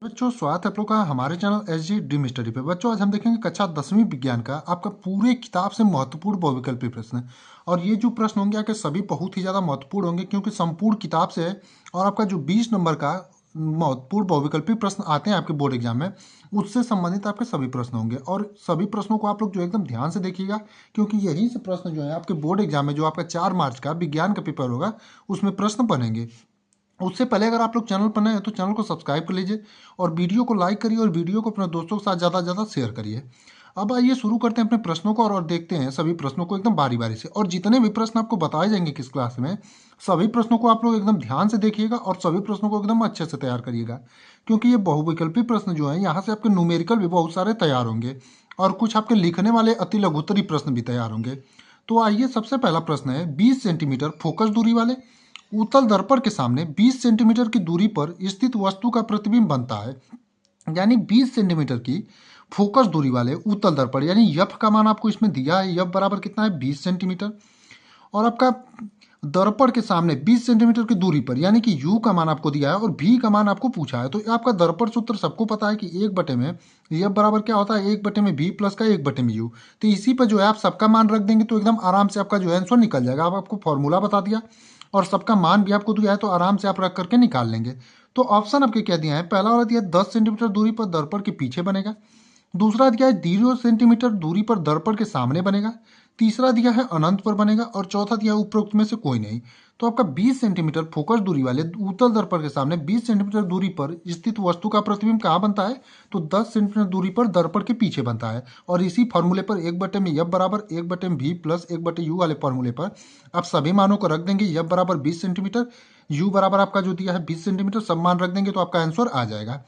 बच्चों, स्वागत है आप लोग का हमारे channel S G dream study पे। बच्चों, आज हम देखेंगे कक्षा 10वीं विज्ञान का आपका पूरे किताब से महत्वपूर्ण बहुविकल्पी प्रश्न। और ये जो प्रश्न होंगे आपके सभी बहुत ही ज़्यादा महत्वपूर्ण होंगे क्योंकि संपूर्ण किताब से है। और आपका जो 20 नंबर का महत्वपूर्ण बहुविकल्पी प्रश्न आते हैं आपके बोर्ड एग्जाम में, उससे संबंधित आपके सभी प्रश्न होंगे। और सभी प्रश्नों को आप लोग जो एकदम ध्यान से देखिएगा क्योंकि यही से प्रश्न जो है आपके बोर्ड एग्जाम में जो आपका 4 मार्च का विज्ञान का पेपर होगा उसमें प्रश्न बनेंगे। उससे पहले अगर आप लोग चैनल पर नए हैं तो चैनल को सब्सक्राइब कर लीजिए और वीडियो को लाइक करिए और वीडियो को अपने दोस्तों के साथ ज़्यादा से ज़्यादा शेयर करिए। अब आइए शुरू करते हैं अपने प्रश्नों को और देखते हैं सभी प्रश्नों को एकदम बारी बारी से। और जितने भी प्रश्न आपको बताए जाएंगे किस क्लास में, सभी प्रश्नों को आप लोग एकदम ध्यान से देखिएगा और सभी प्रश्नों को एकदम अच्छे से तैयार करिएगा क्योंकि ये बहुविकल्पी प्रश्न जो है यहाँ से आपके न्यूमेरिकल भी बहुत सारे तैयार होंगे और कुछ आपके लिखने वाले अति लघुत्तरी प्रश्न भी तैयार होंगे। तो आइए, सबसे पहला प्रश्न है 20 सेंटीमीटर फोकस दूरी वाले उत्तल दर्पण के सामने 20 सेंटीमीटर की दूरी पर स्थित वस्तु का प्रतिबिंब बनता है। यानी 20 सेंटीमीटर की फोकस दूरी वाले उत्तल दर्पण, यानी यफ का मान आपको इसमें दिया है, यफ बराबर कितना है 20 सेंटीमीटर। और आपका दर्पण के सामने 20 सेंटीमीटर की दूरी पर, यानी कि u का मान आपको दिया है और v का मान आपको पूछा है। तो आपका दर्पण सूत्र सबको पता है कि 1 बटे में यफ बराबर क्या होता है 1 बटे में v प्लस का 1 बटे में u। तो इसी पर जो है आप सबका मान रख देंगे तो एकदम आराम से आपका जो है आंसर निकल जाएगा। अब आपको फॉर्मूला बता दिया और सबका मान भी आपको दिया है तो आराम से आप रख करके निकाल लेंगे। तो ऑप्शन आपके क्या दिया है, पहला वाला दिया है 10 सेंटीमीटर दूरी पर दर्पण के पीछे बनेगा। दूसरा दिया है 0 सेंटीमीटर दूरी पर दर्पण के सामने बनेगा। तीसरा दिया है अनंत पर बनेगा और चौथा दिया है उपरोक्त में से कोई नहीं। तो आपका 20 सेंटीमीटर फोकस दूरी वाले उत्तल दर्पण के सामने 20 सेंटीमीटर दूरी पर स्थित वस्तु का प्रतिबिंब कहाँ बनता है, तो 10 सेंटीमीटर दूरी पर दर्पण के पीछे बनता है। और इसी फॉर्मूले पर 1 बटे में यफ बराबर 1 बटे में v प्लस 1 बटे u वाले फॉर्मूले पर आप सभी मानों को रख देंगे। यफ बराबर 20 सेंटीमीटर, u बराबर आपका जो दिया है 20 सेंटीमीटर, सब मान रख देंगे तो आपका आंसर आ जाएगा।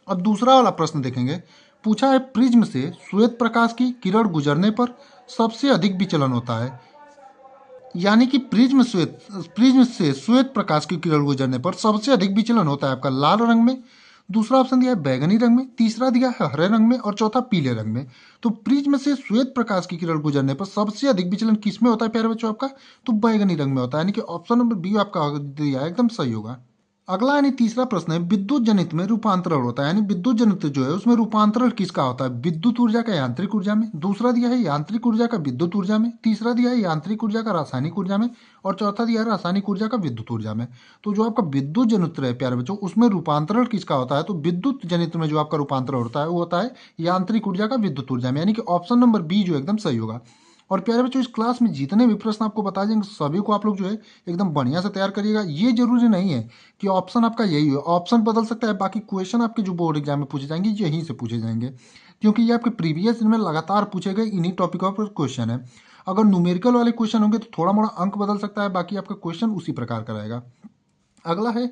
अब दूसरा वाला प्रश्न देखेंगे। पूछा है प्रिज्म से श्वेत प्रकाश की किरण गुजरने पर सबसे अधिक विचलन होता है। यानी कि प्रिज्म से श्वेत प्रकाश की किरण गुजरने पर सबसे अधिक विचलन होता है आपका लाल रंग में। दूसरा ऑप्शन दिया है बैगनी रंग में, तीसरा दिया है हरे रंग में और चौथा पीले रंग में। तो प्रिज्म से श्वेत प्रकाश की किरण गुजरने पर सबसे अधिक विचलन किस में होता है प्यारे बच्चों आपका, तो बैगनी रंग में होता है। यानी कि ऑप्शन नंबर बी आपका दिया है एकदम सही होगा। अगला यानी तीसरा प्रश्न है विद्युत जनित में रूपांतरण होता है। यानी विद्युत जनित जो है उसमें रूपांतरण किसका होता है, विद्युत ऊर्जा का यांत्रिक ऊर्जा में। दूसरा दिया है यांत्रिक ऊर्जा का विद्युत ऊर्जा में। तीसरा दिया है यांत्रिक ऊर्जा का रासायनिक ऊर्जा में और चौथा दिया है रासायनिक ऊर्जा का विद्युत ऊर्जा में। तो जो आपका विद्युत जनित है प्यारे बच्चों, उसमें रूपांतरण किसका होता है, तो विद्युत जनित में जो आपका रूपांतरण होता है वो होता है यांत्रिक ऊर्जा का विद्युत ऊर्जा में। यानी कि ऑप्शन नंबर बी जो एकदम सही होगा। और प्यारे बच्चों, इस क्लास में जितने भी प्रश्न आपको बताए जाएंगे सभी को आप लोग जो है एकदम बढ़िया से तैयार करिएगा। ये जरूरी नहीं है कि ऑप्शन आपका यही हो, ऑप्शन बदल सकता है। बाकी क्वेश्चन आपके जो बोर्ड एग्जाम में पूछे जाएंगे यहीं से पूछे जाएंगे क्योंकि ये आपके प्रीवियस में लगातार पूछे गए इन्हीं टॉपिकों पर क्वेश्चन है। अगर न्यूमेरिकल वाले क्वेश्चन होंगे तो थोड़ा मोड़ा अंक बदल सकता है, बाकी आपका क्वेश्चन उसी प्रकार का रहेगा। अगला है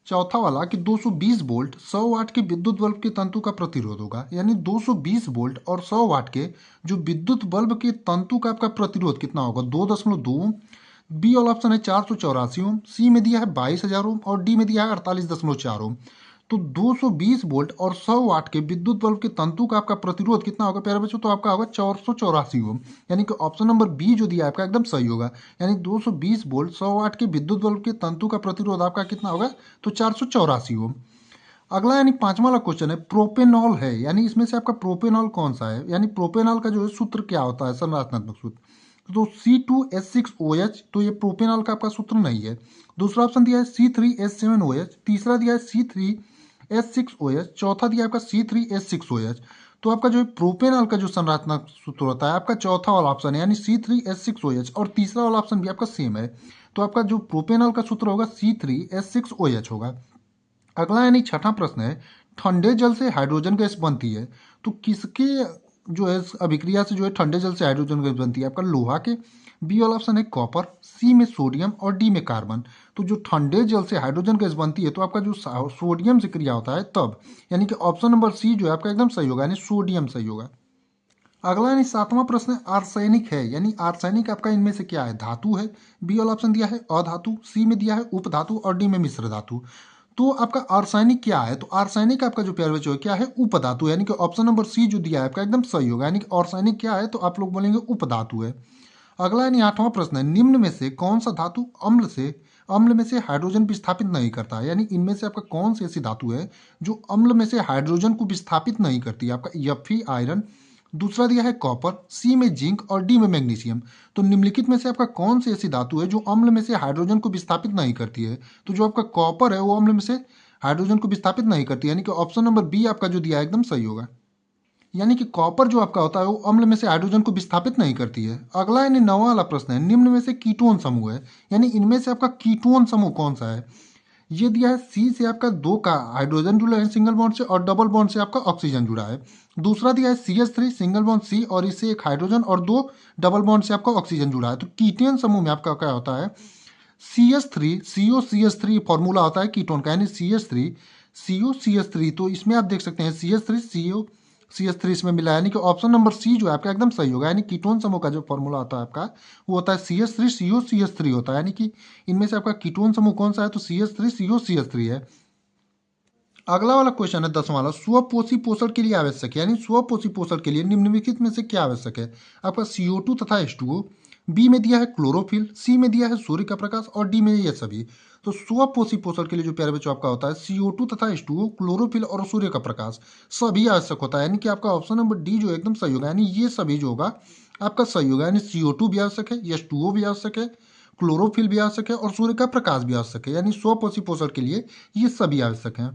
चौथा वाला कि 220 वोल्ट 100 वाट के विद्युत बल्ब के तंतु का प्रतिरोध होगा। यानी 220 वोल्ट और 100 वाट के जो विद्युत बल्ब के तंतु का आपका प्रतिरोध कितना होगा, 2.2 ओम। बी वाला ऑप्शन है 484 ओम, सी में दिया है 22,000 ओम और डी में दिया है 48.4 ओम। तो 220 वोल्ट और 100 वाट के विद्युत बल्ब के तंतु का आपका प्रतिरोध कितना होगा प्यारे बच्चों, तो आपका होगा 484 ओम। यानी कि ऑप्शन नंबर बी जो दिया है आपका एकदम सही होगा। यानी 220 वोल्ट 100 वाट के विद्युत बल्ब के तंतु का प्रतिरोध आपका कितना होगा, तो 484 ओम। अगला यानी पांचवा वाला क्वेश्चन है प्रोपेनॉल है। यानी इसमें से आपका प्रोपेनॉल कौन सा है, यानी प्रोपेनॉल का जो है सूत्र क्या होता है, संरचनात्मक सूत्र। तो C2H6OH, तो ये प्रोपेनॉल का आपका सूत्र नहीं है। दूसरा ऑप्शन दिया है C3H7OH, तीसरा दिया है C3H6OH, चौथा दिया है आपका C3H6OH। तो आपका जो प्रोपेनॉल का जो संरचनात्मक सूत्र होता है आपका चौथा वाला ऑप्शन है, यानी C3H6OH, और तीसरा वाला ऑप्शन भी आपका सेम है। तो आपका जो प्रोपेनॉल का सूत्र होगा C3H6OH होगा। अगला यानी छठा प्रश्न है ठंडे जल से हाइड्रोजन गैस बनती है। तो किसके जो है अभिक्रिया से जो है ठंडे जल से हाइड्रोजन गैस बनती है, आपका लोहा के। बी वाला ऑप्शन है कॉपर, सी में सोडियम और डी में कार्बन। तो जो ठंडे जल से हाइड्रोजन गैस बनती है तो आपका जो सोडियम से क्रिया होता है तब, यानी कि ऑप्शन नंबर सी जो है आपका एकदम सही होगा, यानी सोडियम सही होगा। अगला यानी सातवां प्रश्न है आर्सेनिक है। यानी आर्सेनिक आपका इनमें से क्या है, धातु है। बी वाला ऑप्शन दिया है अधातु, सी में दिया है उपधातु और डी में मिश्र धातु। तो आपका आर्सेनिक क्या है, तो आर्सेनिक आपका जो प्यारे बच्चों क्या है, उपधातु। यानी कि ऑप्शन नंबर सी जो दिया है आपका एकदम सही होगा। यानी कि आर्सेनिक क्या है, तो आप लोग बोलेंगे उपधातु है। अगला यानी आठवां प्रश्न है निम्न में से कौन सा धातु अम्ल से अम्ल में से हाइड्रोजन विस्थापित नहीं करता है। यानी इनमें से आपका कौन सी ऐसी धातु है जो अम्ल में से हाइड्रोजन को विस्थापित नहीं करती है? आपका Fe आयरन, दूसरा दिया है कॉपर, सी में जिंक और डी में मैग्नीशियम। तो निम्नलिखित में से आपका कौन सी ऐसी धातु है जो अम्ल में से हाइड्रोजन को विस्थापित नहीं करती है? तो जो आपका कॉपर है वो अम्ल में से हाइड्रोजन को विस्थापित नहीं करती है, यानी कि ऑप्शन नंबर बी आपका जो दिया है एकदम सही होगा। यानी कि कॉपर जो आपका होता है वो अम्ल में से हाइड्रोजन को विस्थापित नहीं करती है। अगला यानी 9वां वाला प्रश्न है, निम्न में से कीटोन समूह है, यानी इनमें से आपका कीटोन समूह कौन सा है? ये दिया है सी से आपका 2 का हाइड्रोजन जुड़ा है सिंगल बॉन्ड से और डबल बॉन्ड से आपका ऑक्सीजन जुड़ा है। दूसरा दिया है CH3 सिंगल बॉन्ड सी और इससे एक हाइड्रोजन और 2 डबल बॉन्ड से आपका ऑक्सीजन जुड़ा है। तो कीटोन समूह में आपका क्या होता है? CH3 COCH3 फॉर्मूला होता है कीटोन का, यानी CH3 COCH3। तो इसमें आप देख सकते हैं CH3 COCH3 इसमें मिला है, यानी कि ऑप्शन नंबर सी जो है आपका एकदम सही होगा। यानी कीटोन समूह का जो फॉर्मूला होता है आपका वो होता है CH3 COCH3 होता है। यानी कि इनमें से आपका कीटोन समूह कौन सा है? तो CH3 COCH3 है। अगला वाला क्वेश्चन है 10वां वाला, स्वपोषी पोषण के लिए आवश्यक है, यानी स्वपोषी पोषण के लिए निम्नलिखित में से क्या आवश्यक है? आपका CO2 तथा H2O, बी में दिया है क्लोरोफिल, सी में दिया है सूर्य का प्रकाश और डी में ये सभी। तो स्वपोषी पोषण के लिए जो प्यारे बच्चों आपका होता है CO2 तथा H2O, क्लोरोफिल और सूर्य का प्रकाश सभी आवश्यक होता है। यानी कि आपका ऑप्शन नंबर डी जो एकदम सही होगा, यानी ये सभी जो होगा आपका सही होगा। यानी CO2 भी आवश्यक है, H2O भी आवश्यक है, क्लोरोफिल भी आवश्यक है और सूर्य का प्रकाश भी आवश्यक है। यानी स्वपोषी पोषण के लिए ये सभी आवश्यक हैं।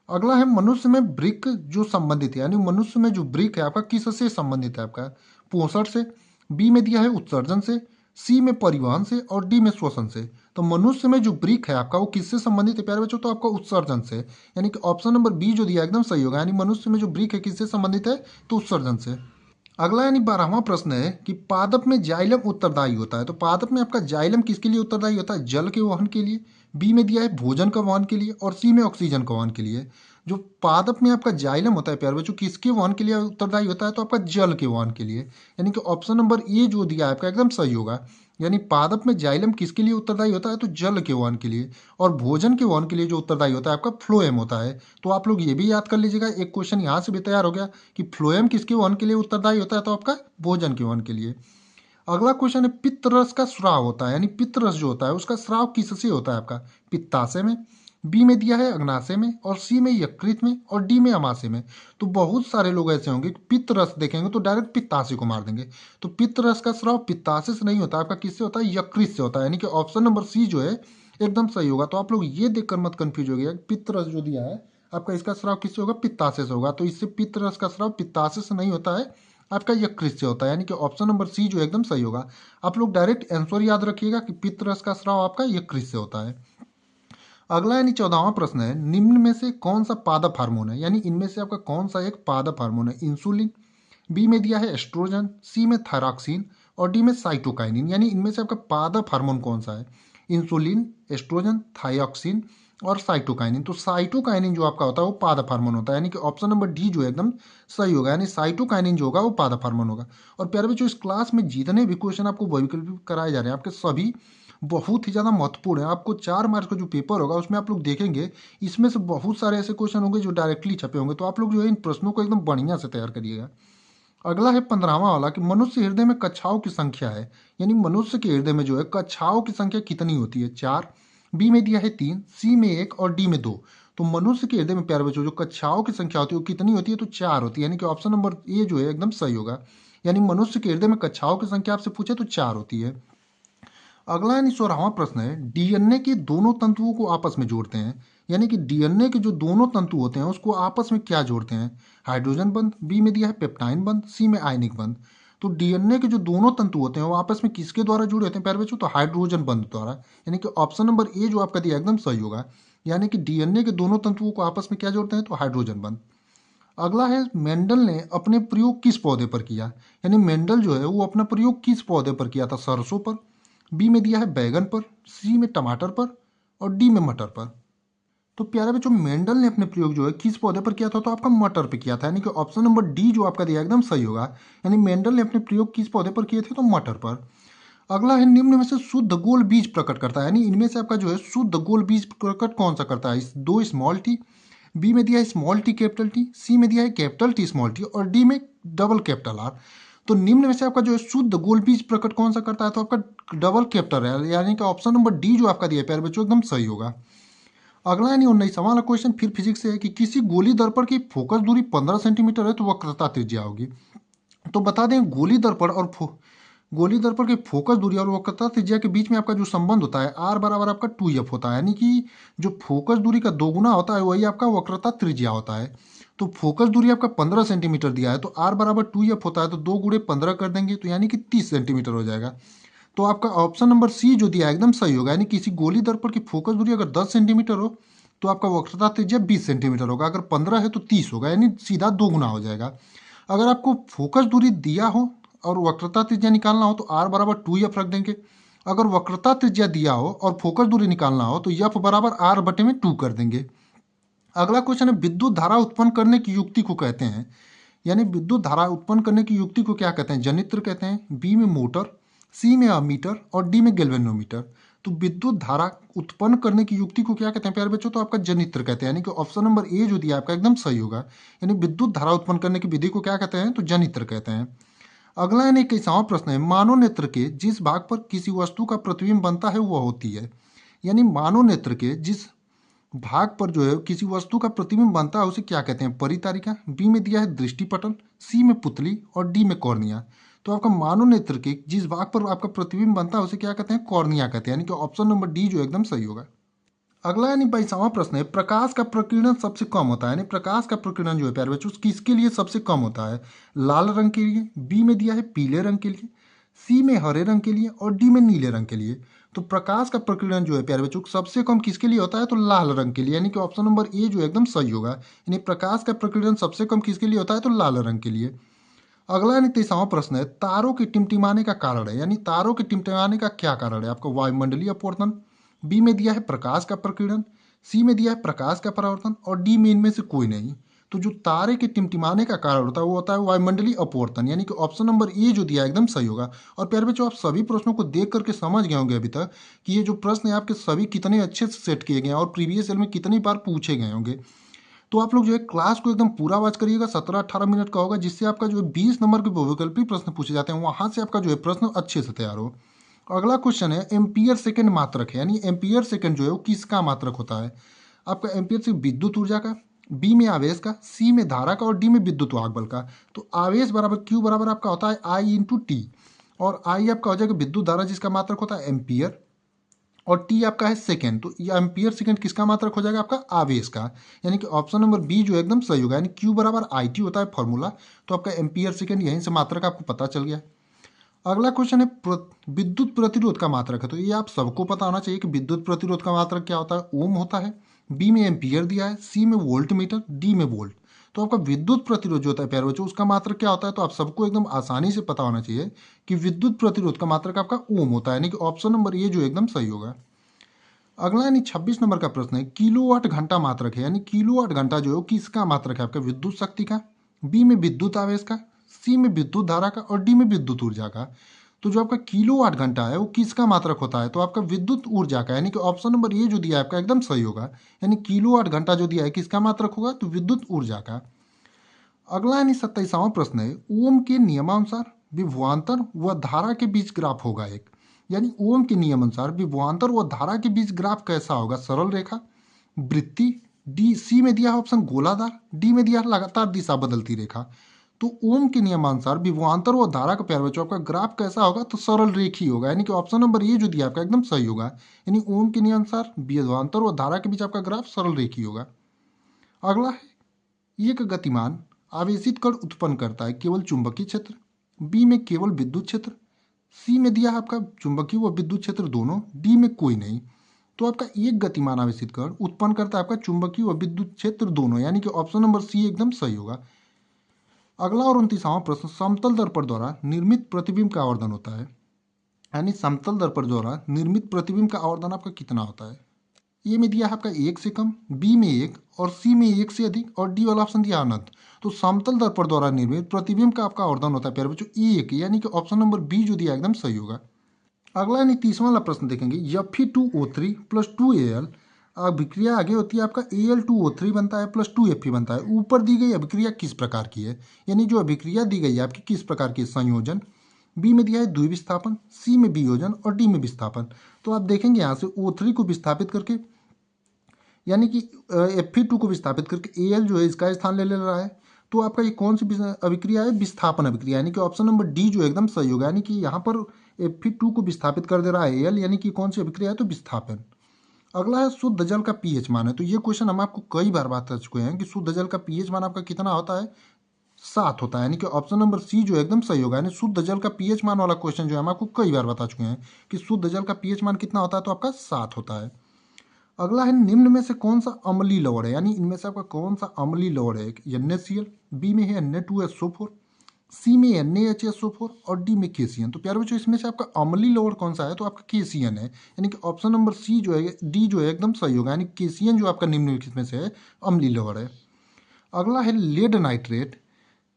अगला है मनुष्य में वृक्क जो संबंधित है, यानी मनुष्य में जो वृक्क है आपका किससे संबंधित है? आपका पोषण से, बी में दिया है उत्सर्जन से, सी में परिवहन से और डी में श्वसन से। तो मनुष्य में जो वृक्क है आपका वो किससे संबंधित है प्यारे बच्चों? तो आपका उत्सर्जन से, यानी कि ऑप्शन नंबर बी जो दिया एकदम सही होगा। यानी मनुष्य में जो वृक्क है किससे संबंधित है? तो उत्सर्जन से। अगला यानी 12वां प्रश्न है कि पादप में जाइलम उत्तरदायी होता है। तो पादप में आपका जाइलम किसके लिए उत्तरदायी होता है? जल के वहन के लिए, बी में दिया है भोजन का वहन के लिए और सी में ऑक्सीजन का वहन के लिए। जो पादप में आपका जाइलम होता है प्यारे बच्चों किसके वहन के लिए उत्तरदायी होता है? तो आपका जल के वहन के लिए, यानी कि ऑप्शन नंबर ए जो दिया है आपका एकदम सही होगा। यानी पादप में जाइलम किसके लिए उत्तरदायी होता है? तो जल के वहन के लिए। और भोजन के वहन के लिए जो उत्तरदायी होता है आपका फ्लोएम होता है। तो आप लोग ये भी याद कर लीजिएगा, एक क्वेश्चन यहाँ से भी तैयार हो गया कि फ्लोएम किसके वहन के लिए उत्तरदायी होता है? तो आपका भोजन के वहन के लिए। अगला क्वेश्चन है पित्तरस का स्राव होता है, यानी पित्तरस जो होता है उसका स्राव किससे होता है? आपका पित्ताशय में, बी में दिया है अग्नाशय में और सी में यकृत में और डी में अमाशय में। तो बहुत सारे लोग ऐसे होंगे कि पित्तरस देखेंगे तो डायरेक्ट पित्ताशय को मार देंगे। तो पित्तरस का स्राव पित्ताशय से नहीं होता, आपका किससे होता है? यकृत से होता है। यानी कि ऑप्शन नंबर सी जो है एकदम सही होगा। तो आप लोग ये देखकर मत कंफ्यूज हो गया, पित्तरस जो दिया है आपका इसका स्राव किससे होगा? पित्ताशय से होगा। तो इससे पित्तरस का स्राव पित्ताशय से नहीं होता है, आपका यकृत से होता है। यानी कि ऑप्शन नंबर सी जो एकदम सही होगा। आप लोग डायरेक्ट आंसर याद रखिएगा कि पित्तरस का स्राव आपका यकृत से होता है। अगला यानी 14वां प्रश्न है, निम्न में से कौन सा पादप हार्मोन है? यानी इनमें से आपका कौन सा एक पादप हार्मोन है? इंसुलिन, बी में दिया है एस्ट्रोजन, सी में थायरॉक्सिन और डी में साइटोकाइनिन। यानी इनमें से आपका पादप हार्मोन कौन सा है? इंसुलिन, एस्ट्रोजन, थायरॉक्सिन और साइटोकाइनिन। तो साइटोकाइनिन जो आपका होता है वो पादप हार्मोन होता है। यानी कि ऑप्शन नंबर डी जो है एकदम सही होगा। यानी साइटोकाइनिन जो होगा वो पादप हार्मोन होगा। और प्यारे बच्चों इस क्लास में जितने भी क्वेश्चन आपको वैकल्पिक कराए जा रहे हैं आपके सभी बहुत ही ज़्यादा महत्वपूर्ण है। आपको 4 मार्क्स का जो पेपर होगा उसमें आप लोग देखेंगे इसमें से बहुत सारे ऐसे क्वेश्चन होंगे जो डायरेक्टली छपे होंगे। तो आप लोग जो है इन प्रश्नों को एकदम बढ़िया से तैयार करिएगा। अगला है 15वां वाला कि मनुष्य हृदय में कक्षाओं की संख्या है, यानी मनुष्य के हृदय में जो है कक्षाओं की संख्या कितनी होती है? 4, बी में दिया है 3, सी में 1 और डी में 2। तो मनुष्य के हृदय में प्यारे बच्चों जो कक्षाओं की संख्या होती है वो कितनी होती है? तो 4 होती है। यानी कि ऑप्शन नंबर ए जो है एकदम सही होगा। यानी मनुष्य के हृदय में कक्षाओं की संख्या आपसे पूछे तो 4 होती है। अगला यानी 16वां प्रश्न है, डीएनए के दोनों तंतुओं को आपस में जोड़ते हैं, यानी कि डीएनए के जो दोनों तंतु होते हैं उसको आपस में क्या जोड़ते हैं? हाइड्रोजन बंध, बी में दिया है पेप्टाइन बंध, सी में आयनिक बंध। तो डीएनए के जो दोनों तंतु होते हैं वो आपस में किसके द्वारा जुड़े होते हैं प्यारे बच्चों? तो हाइड्रोजन बंध द्वारा। यानी कि ऑप्शन नंबर ए जो आपका दिया एकदम सही होगा। यानी कि डीएनए के दोनों तंतुओं को आपस में क्या जोड़ते हैं? तो हाइड्रोजन बंध। अगला है मेंडल ने अपने प्रयोग किस पौधे पर किया? यानी मेंडल जो है वो अपना प्रयोग किस पौधे पर किया था? सरसों पर, बी में दिया है बैगन पर, सी में टमाटर पर और डी में मटर पर। तो प्यारे बच्चों मेंडल ने अपने प्रयोग जो है किस पौधे पर किया था? तो आपका मटर पर किया था। यानी कि ऑप्शन नंबर डी जो आपका दिया एकदम सही होगा। यानी मेंडल ने अपने प्रयोग किस पौधे पर किए थे? तो मटर पर। अगला है निम्न में से शुद्ध गोल बीज प्रकट करता है, यानी इनमें से आपका जो है शुद्ध गोल बीज प्रकट कौन सा करता है? 2 स्मॉल टी, बी में दिया है स्मॉल टी कैपिटल टी, सी में दिया है कैपिटल टी स्मॉल टी और डी में डबल कैपिटल आर। तो निम्न में से आपका जो है शुद्ध गोलबीज प्रकट कौन सा करता है, तो आपका डबल कैप्टर है, यानी कि ऑप्शन नंबर डी जो आपका दिया है प्यारे बच्चों एकदम सही होगा। अगला यानी 19वां वाला क्वेश्चन फिर फिजिक्स से है कि किसी गोली दर्पण की फोकस दूरी 15 सेंटीमीटर है तो वक्रता त्रिज्या होगी। तो बता दें गोली दर्पण की फोकस दूरी और वक्रता त्रिज्या के बीच में आपका जो संबंध होता है आर बराबर आपका 2f होता है, यानी कि जो फोकस दूरी का दोगुना होता है वही आपका वक्रता त्रिज्या होता है। तो फोकस दूरी आपका 15 सेंटीमीटर दिया है तो आर बराबर 2f होता है, तो 2 गुणे 15 कर देंगे तो यानी कि 30 सेंटीमीटर हो जाएगा। तो आपका ऑप्शन नंबर सी जो दिया है एकदम सही होगा, यानी किसी गोली दर्पण की फोकस दूरी अगर 10 सेंटीमीटर हो तो आपका वक्रता त्रिज्या 20 सेंटीमीटर होगा, अगर 15 है तो 30 होगा, यानी सीधा दोगुना हो जाएगा। अगर आपको फोकस दूरी दिया हो और वक्रता त्रिज्या निकालना हो तो आर बराबर 2f रख देंगे। अगर वक्रता त्रिज्या दिया हो और फोकस दूरी निकालना हो तो f बराबर आर बटे में 2 कर देंगे। अगला क्वेश्चन है विद्युत धारा उत्पन्न करने की युक्ति को कहते हैं, यानी विद्युत धारा उत्पन्न करने की युक्ति को क्या कहते हैं, जनित्र कहते हैं, बी में मोटर, सी में अमीटर और डी में गैल्वेनोमीटर। तो विद्युत धारा उत्पन्न करने की युक्ति को क्या कहते हैं प्यारे बच्चों, तो आपका जनित्र कहते हैं, यानी कि ऑप्शन नंबर ए जो दिया आपका एकदम सही होगा। यानी विद्युत धारा उत्पन्न करने की विधि को क्या कहते हैं, तो जनित्र कहते हैं। अगला यानी 21वां प्रश्न है मानव नेत्र के जिस भाग पर किसी वस्तु का प्रतिबिंब बनता है वह होती है, यानी मानव नेत्र के जिस भाग पर जो है किसी वस्तु का प्रतिबिंब बनता है उसे क्या कहते हैं, परितारिका, बी में दिया है दृष्टिपटल, सी में पुतली और डी में कॉर्निया। तो आपका मानव नेत्र के जिस भाग पर आपका प्रतिबिंब बनता है उसे क्या कहते हैं, कॉर्निया कहते हैं, यानी कि ऑप्शन नंबर डी जो एकदम सही होगा। अगला यानी 22वां प्रश्न है प्रकाश का प्रकीर्णन सबसे कम होता है, यानी प्रकाश का प्रकीर्णन जो है प्यारे बच्चों किसके लिए सबसे कम होता है, लाल रंग के लिए, बी में दिया है पीले रंग के लिए, सी में हरे रंग के लिए और डी में नीले रंग के लिए। तो प्रकाश का प्रकीर्णन जो है प्यारे बच्चों सबसे कम किसके लिए होता है, तो लाल रंग के लिए, यानी कि ऑप्शन नंबर ए जो एकदम सही होगा। यानी प्रकाश का प्रकीर्णन सबसे कम किसके लिए होता है, तो लाल रंग के लिए। अगला यानी 23वां प्रश्न है तारों के टिमटिमाने का कारण है, यानी तारों के टिमटिमाने का क्या कारण है, आपका वायुमंडलीय अपवर्तन, बी में दिया है प्रकाश का प्रकीर्णन, सी में दिया है प्रकाश का परावर्तन और डी में इनमें से कोई नहीं। तो जो तारे के टिमटिमाने का कारण होता है वो होता है वायुमंडलीय अपवर्तन, यानी कि ऑप्शन नंबर ए जो दिया है एकदम सही होगा। और प्यारे बच्चों आप सभी प्रश्नों को देख करके समझ गए होंगे अभी तक कि ये जो प्रश्न है आपके सभी कितने अच्छे से सेट किए गए हैं और प्रीवियस ईयर में कितनी बार पूछे गए होंगे। तो आप लोग जो है क्लास को एकदम पूरा वॉच करिएगा, 17-18 मिनट का होगा, जिससे आपका जो है 20 नंबर के बहुविकल्पी प्रश्न पूछे जाते हैं वहाँ से आपका जो है प्रश्न अच्छे से तैयार हो। अगला क्वेश्चन है एम्पियर सेकंड मात्रक है, यानी एम्पियर सेकंड जो है वो किसका मात्रक होता है, आपका एम्पियर से विद्युत ऊर्जा का, बी में आवेश का, सी में धारा का और डी में विद्युत वाहक बल का। तो आवेश बराबर क्यू बराबर आपका होता है आई इंटू टी, और आई आपका हो जाएगा विद्युत धारा जिसका मात्रक होता है एम्पियर, और टी आपका है सेकंड, तो ये एम्पियर सेकंड किसका मात्रक हो जाएगा, आपका आवेश का, यानी कि ऑप्शन नंबर बी जो एकदम सही होगा। यानी क्यू बराबर आई टी होता है फॉर्मूला, तो आपका एम्पियर सेकंड यहीं से मात्रक आपको पता चल गया। अगला क्वेश्चन है विद्युत प्रतिरोध का मात्रक है, तो ये आप सबको पता होना चाहिए कि विद्युत प्रतिरोध का मात्रक क्या होता है, ओम होता है, बी में एम्पियर दिया है, सी में वोल्ट मीटर, डी में वोल्ट। तो आपका विद्युत प्रतिरोध जो होता है प्यारे बच्चों उसका मात्रक क्या होता है, तो आप सबको एकदम आसानी से पता होना चाहिए कि विद्युत प्रतिरोध का मात्रक आपका ओम होता है, यानी कि ऑप्शन नंबर ये जो एकदम सही होगा। अगला यानी 26 नंबर का प्रश्न है किलोवाट घंटा मात्रक है, यानी किलोवाट घंटा जो है किसका मात्रक है, आपका विद्युत शक्ति का, बी में विद्युत आवेश का, सी में विद्युत धारा का और डी में विद्युत ऊर्जा का। तो जो आपका किलोवाट घंटा है वो किसका मात्रक होता है, तो आपका विद्युत ऊर्जा का, यानी कि ऑप्शन नंबर ये जो दिया है आपका एकदम सही होगा। यानी किलोवाट घंटा जो दिया है किसका मात्रक होगा, तो विद्युत ऊर्जा का। अगला यानी 27वां प्रश्न है ओम के नियमानुसार विभवांतर व धारा के बीच ग्राफ होगा एक, यानी ओम के नियम अनुसार विभवांतर व धारा के बीच ग्राफ कैसा होगा, सरल रेखा, वृत्ति, डी सी में दिया है ऑप्शन गोलाधार, डी में दिया है लगातार दिशा बदलती रेखा। तो ओम के नियमानुसार विभवांतर व धारा का प्यारे बच्चों आपका ग्राफ कैसा होगा, तो सरल रेखी होगा, यानी कि ऑप्शन नंबर ये जो दिया आपका एकदम सही होगा। यानी ओम के नियमानुसार विभवांतर व धारा के बीच आपका ग्राफ सरल रेखी होगा। अगला है एक गतिमान आवेशित कण उत्पन्न करता है केवल चुंबकीय क्षेत्र, बी में केवल विद्युत क्षेत्र, सी में दिया है आपका चुंबकीय व विद्युत क्षेत्र दोनों, डी में कोई नहीं। तो आपका एक गतिमान आवेशित कण उत्पन्न करता है आपका चुंबकीय व विद्युत क्षेत्र दोनों, यानी कि ऑप्शन नंबर सी एकदम सही होगा। अगला और 29वां प्रश्न समतल दर्पण द्वारा निर्मित प्रतिबिंब का आवर्धन होता है, यानी समतल दर्पण द्वारा निर्मित प्रतिबिंब का आवर्धन आपका कितना होता है, ए में दिया है आपका 1 से कम, बी में 1 और सी में 1 से अधिक और डी वाला ऑप्शन दिया अनंत। तो समतल दर्पण द्वारा निर्मित प्रतिबिंब का आपका आवर्धन होता है प्यारे बच्चों 1, यानी कि ऑप्शन नंबर बी जो दिया एकदम सही होगा। अगला यानी 30वां वाला प्रश्न देखेंगे Fe2O3 + 2Al अभिक्रिया आगे होती है आपका Al2O3 बनता है प्लस 2Fe बनता है। ऊपर दी गई अभिक्रिया किस प्रकार की है, यानी जो अभिक्रिया दी गई है आपकी किस प्रकार की, संयोजन, बी में दिया है द्विविस्थापन, सी में वियोजन और डी में विस्थापन। तो आप देखेंगे यहाँ से O3 को विस्थापित करके, यानी कि Fe2 को विस्थापित करके Al जो है इसका स्थान ले रहा है। तो आपका ये कौन सी अभिक्रिया है, विस्थापन अभिक्रिया, यानी कि ऑप्शन नंबर डी जो एकदम सही होगा। यानी कि यहाँ पर Fe2 को विस्थापित कर दे रहा है Al, यानी कि कौन सी अभिक्रिया है, तो विस्थापन। अगला है शुद्ध जल का पीएच मान है। तो ये क्वेश्चन हम आपको कई बार बात कर चुके हैं कि शुद्ध जल का पीएच मान आपका कितना होता है, 7 होता है। यानी कि ऑप्शन नंबर सी जो एकदम सही होगा। यानी शुद्ध जल का पीएच मान वाला क्वेश्चन जो है हम आपको कई बार बता चुके हैं कि शुद्ध जल का पीएच मान कितना होता है, तो आपका 7 होता है। अगला है निम्न में से कौन सा अम्लीय लवण है, यानी इनमें से आपका कौन सा अम्लीय लवण है, NaCl, बी में है Na2SO4, सी में NaHSO4 और डी में KCN। तो प्यारे बच्चों इसमें से आपका अम्लीय लवण कौन सा है, तो आपका KCN है। यानी कि ऑप्शन नंबर सी जो है, डी जो है एकदम सही होगा। यानी KCN जो आपका निम्नलिखित में से है अम्लीय लवण है। अगला है लेड नाइट्रेट।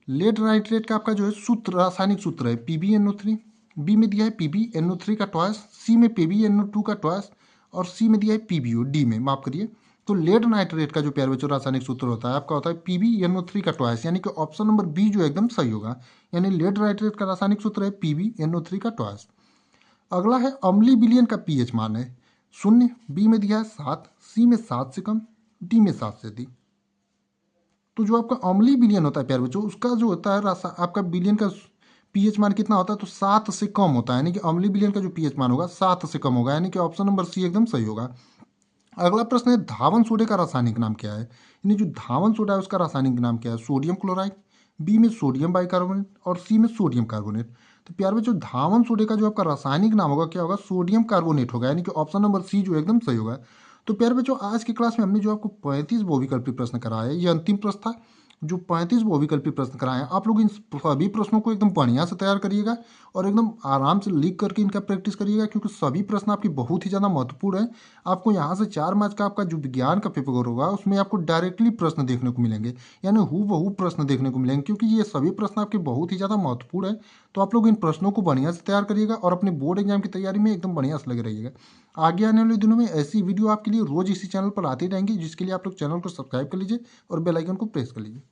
लेड नाइट्रेट का आपका जो है सूत्र, रासायनिक सूत्र है PbNO3, बी में दिया है PbNO3 का ट्वाइस, सी में PbNO2 का ट्वाइस और सी में दिया है PbO, डी में माफ करिए। तो लेड नाइट्रेट का जो प्यारे बच्चों रासायनिक सूत्र होता है आपका होता है PbNO3 का ट्वाइस, यानी कि ऑप्शन नंबर बी जो एकदम सही होगा। यानी लेड नाइट्रेट का रासायनिक सूत्र है PbNO3 का ट्वाइस। अगला है अम्लीय विलयन का पीएच मान है 0, बी में दिया है 7, सी में 7 से कम, डी में 7 से अधिक। तो जो आपका अम्लीय विलयन होता है प्यारे बच्चों, उसका जो होता है आपका विलयन का पीएच मान कितना होता है, तो 7 से कम होता है। यानी कि अम्लीय विलयन का जो पीएच मान होगा 7 से कम होगा। यानी कि ऑप्शन नंबर सी एकदम सही होगा। अगला प्रश्न है धावन सोडे का रासायनिक नाम क्या है, यानी जो धावन सोडा है उसका रासायनिक नाम क्या है, सोडियम क्लोराइड, बी में सोडियम बाइकार्बोनेट और सी में सोडियम कार्बोनेट। तो प्यारे बच्चों धावन सोडे का जो आपका रासायनिक नाम होगा क्या होगा, सोडियम कार्बोनेट होगा। यानी कि ऑप्शन नंबर सी जो एकदम सही होगा। तो प्यारे बच्चों आज की क्लास में हमने जो आपको 35 बहुविकल्पी प्रश्न कराया है, ये अंतिम प्रश्न था। जो 35 बहुविकल्पी प्रश्न कराए हैं, आप लोग इन सभी प्रश्नों को एकदम बढ़िया से तैयार करिएगा और एकदम आराम से लिख करके इनका प्रैक्टिस करिएगा, क्योंकि सभी प्रश्न आपकी बहुत ही ज़्यादा महत्वपूर्ण है। आपको यहाँ से 4 मार्क्स का आपका जो विज्ञान का पेपर होगा उसमें आपको डायरेक्टली प्रश्न देखने को मिलेंगे, यानी हूबहू प्रश्न देखने को मिलेंगे, क्योंकि ये सभी प्रश्न आपके बहुत ही ज़्यादा महत्वपूर्ण है। तो आप लोग इन प्रश्नों को बढ़िया से तैयार करिएगा और अपने बोर्ड एग्जाम की तैयारी में एकदम बढ़िया से लगे रहिएगा। आगे आने वाले दिनों में ऐसी वीडियो आपके लिए रोज इसी चैनल पर आती रहेंगी, जिसके लिए आप लोग चैनल को सब्सक्राइब कर लीजिए और बेल आइकन को प्रेस कर लीजिए।